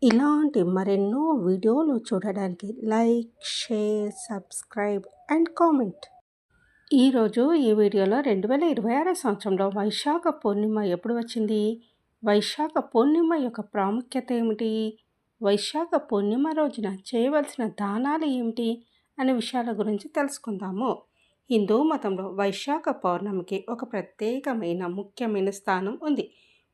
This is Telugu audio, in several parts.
ఇలాంటి మరెన్నో వీడియోలు చూడడానికి like, share, subscribe and comment. ఈరోజు ఈ వీడియోలో 2026 సంవత్సరంలో వైశాఖ పూర్ణిమ ఎప్పుడు వచ్చింది? వైశాఖ పూర్ణిమ యొక్క ప్రాముఖ్యత ఏమిటి? వైశాఖ పూర్ణిమ రోజున చేయవలసిన దానాలు ఏమిటి అనే విషయాల గురించి తెలుసుకుందాము. హిందూ మతంలో వైశాఖ పౌర్ణమికి ఒక ప్రత్యేకమైన ముఖ్యమైన స్థానం ఉంది.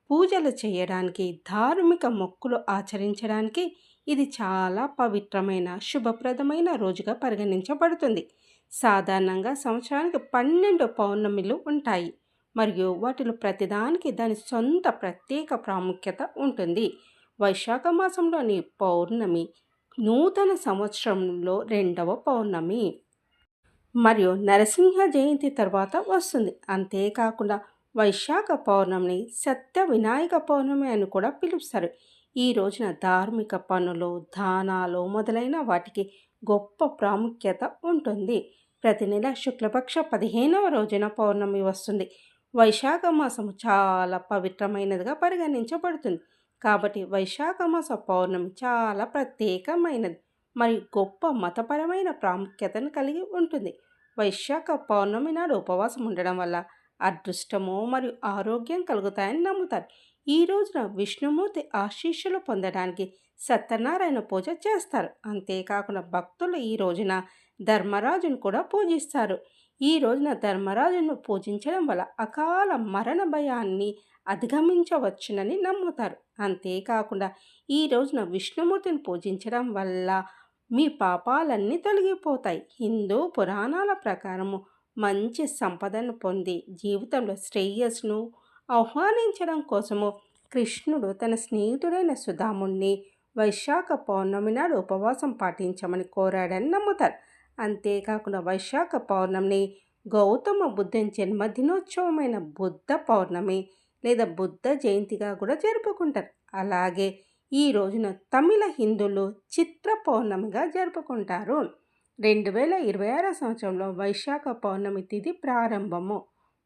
పూజలు చేయడానికి, ధార్మిక మొక్కులు ఆచరించడానికి ఇది చాలా పవిత్రమైన, శుభప్రదమైన రోజుగా పరిగణించబడుతుంది. సాధారణంగా సంవత్సరానికి 12 పౌర్ణమిలు ఉంటాయి మరియు వాటిలో ప్రతిదానికి దాని సొంత ప్రత్యేక ప్రాముఖ్యత ఉంటుంది. వైశాఖ మాసంలోని పౌర్ణమి నూతన సంవత్సరంలో 2వ పౌర్ణమి మరియు నరసింహ జయంతి తర్వాత వస్తుంది. అంతేకాకుండా వైశాఖ పౌర్ణమిని సత్య వినాయక పౌర్ణమి అని కూడా పిలుస్తారు. ఈ రోజున ధార్మిక పనులు, దానాలు మొదలైన వాటికి గొప్ప ప్రాముఖ్యత ఉంటుంది. ప్రతి నెల శుక్లపక్ష 15వ రోజున పౌర్ణమి వస్తుంది. వైశాఖ మాసము చాలా పవిత్రమైనదిగా పరిగణించబడుతుంది. కాబట్టి వైశాఖ మాస పౌర్ణమి చాలా ప్రత్యేకమైనది మరియు గొప్ప మతపరమైన ప్రాముఖ్యతను కలిగి ఉంటుంది. వైశాఖ పౌర్ణమి నాడు ఉపవాసం ఉండడం వల్ల అదృష్టము మరియు ఆరోగ్యం కలుగుతాయని నమ్ముతారు. ఈ రోజున విష్ణుమూర్తి ఆశీస్సులు పొందడానికి సత్యనారాయణ పూజ చేస్తారు. అంతేకాకుండా భక్తులు ఈ రోజున ధర్మరాజును కూడా పూజిస్తారు. ఈ రోజున ధర్మరాజును పూజించడం వల్ల అకాల మరణ భయాన్ని అధిగమించవచ్చునని నమ్ముతారు. అంతేకాకుండా ఈ రోజున విష్ణుమూర్తిని పూజించడం వల్ల మీ పాపాలన్నీ తొలగిపోతాయి. హిందూ పురాణాల ప్రకారము మంచి సంపదను పొంది జీవితంలో శ్రేయస్సును ఆహ్వానించడం కోసము కృష్ణుడు తన స్నేహితుడైన సుధాముణ్ణి వైశాఖ పౌర్ణమి నాడు ఉపవాసం పాటించమని కోరాడని నమ్ముతారు. అంతేకాకుండా వైశాఖ పౌర్ణమిని గౌతమ బుద్ధుని జన్మదినోత్సవమైన బుద్ధ పౌర్ణమి లేదా బుద్ధ జయంతిగా కూడా జరుపుకుంటారు. అలాగే ఈ రోజున తమిళ హిందువులు చిత్ర పౌర్ణమిగా జరుపుకుంటారు. 2026 సంవత్సరంలో వైశాఖ పౌర్ణమి తిథి ప్రారంభము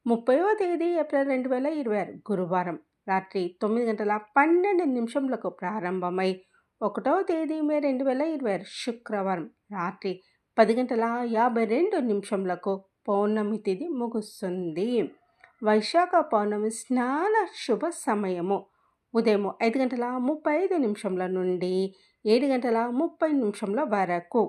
30వ తేదీ ఏప్రిల్ 2026 గురువారం రాత్రి 9:12 ప్రారంభమై 1వ తేదీ మే 2026 శుక్రవారం రాత్రి 10:52 పౌర్ణమి తిథి ముగుస్తుంది. వైశాఖ పౌర్ణమి స్నాన శుభ సమయము ఉదయం 5:35 నుండి 7:30 వరకు.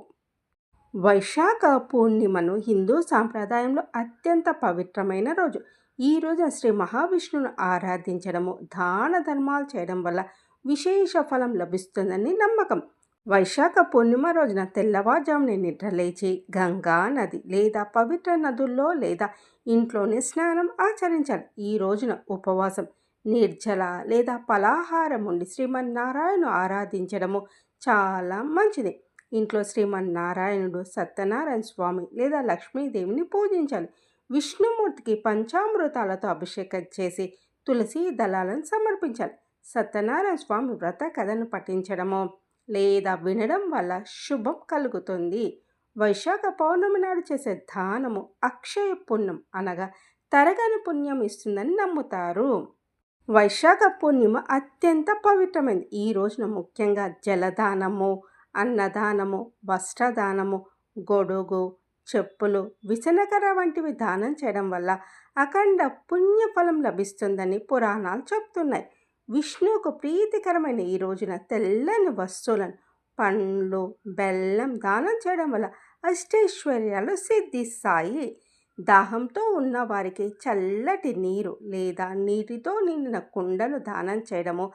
వైశాఖ పూర్ణిమను హిందూ సాంప్రదాయంలో అత్యంత పవిత్రమైన రోజు. ఈ రోజు శ్రీ మహావిష్ణువును ఆరాధించడము, దాన ధర్మాలు చేయడం వల్ల విశేష ఫలం లభిస్తుందని నమ్మకం. వైశాఖ పూర్ణిమ రోజున తెల్లవారుజామున నిద్రలేచి గంగా నది లేదా పవిత్ర నదుల్లో లేదా ఇంట్లోనే స్నానం ఆచరించాలి. ఈ రోజున ఉపవాసం, నిర్జల లేదా ఫలాహారం ఉండి శ్రీమన్నారాయణను ఆరాధించడము చాలా మంచిది. ఇంట్లో శ్రీమన్నారాయణుడు, సత్యనారాయణ స్వామి లేదా లక్ష్మీదేవిని పూజించాలి. విష్ణుమూర్తికి పంచామృతాలతో అభిషేకం చేసి తులసి దళాలను సమర్పించాలి. సత్యనారాయణ స్వామి వ్రత కథను పఠించడము లేదా వినడం వల్ల శుభం కలుగుతుంది. వైశాఖ పౌర్ణమి నాడు చేసే దానము అక్షయ పుణ్యం అనగా తరగని పుణ్యం ఇస్తుందని నమ్ముతారు. వైశాఖ పూర్ణిమ అత్యంత పవిత్రమైనది. ఈ రోజున ముఖ్యంగా జలదానము, అన్నదానము, వస్త్రదానము, గొడుగు, చెప్పులు, విసనకర వంటివి దానం చేయడం వల్ల అఖండ పుణ్యఫలం లభిస్తుందని పురాణాలు చెప్తున్నాయి. విష్ణువుకు ప్రీతికరమైన ఈ రోజున తెల్లని వస్తువులను, పండ్లు, బెల్లం దానం చేయడం వల్ల అష్టైశ్వర్యాలు సిద్ధిస్తాయి. దాహంతో ఉన్న వారికి చల్లటి నీరు లేదా నీటితో నిండిన కుండను దానం చేయడము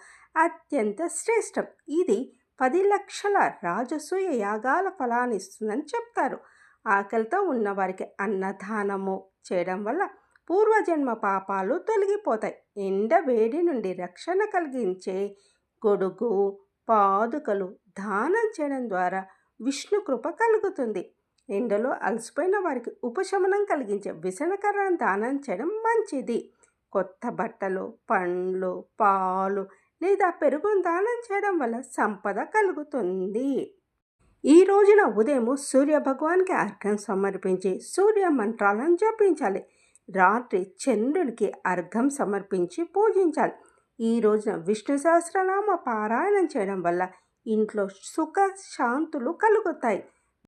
అత్యంత శ్రేష్టం. ఇది 10 లక్షల రాజసూయ యాగాల ఫలాన్ని ఇస్తుందని చెప్తారు. ఆకలితో ఉన్నవారికి అన్నదానము చేయడం వల్ల పూర్వజన్మ పాపాలు తొలగిపోతాయి. ఎండ వేడి నుండి రక్షణ కలిగించే గొడుగు, పాదుకలు దానం చేయడం ద్వారా విష్ణు కృప కలుగుతుంది. ఎండలో అలసిపోయిన వారికి ఉపశమనం కలిగించే విసనకర్రను దానం చేయడం మంచిది. కొత్త బట్టలు, పండ్లు, పాలు లేదా పెరుగును దానం చేయడం వల్ల సంపద కలుగుతుంది. ఈ రోజున ఉదయం సూర్య భగవాన్కి అర్ఘ్యం సమర్పించి సూర్య మంత్రాలను జపించాలి. రాత్రి చంద్రుడికి అర్ఘ్యం సమర్పించి పూజించాలి. ఈ రోజున విష్ణు సహస్రనామ పారాయణం చేయడం వల్ల ఇంట్లో సుఖ శాంతులు కలుగుతాయి.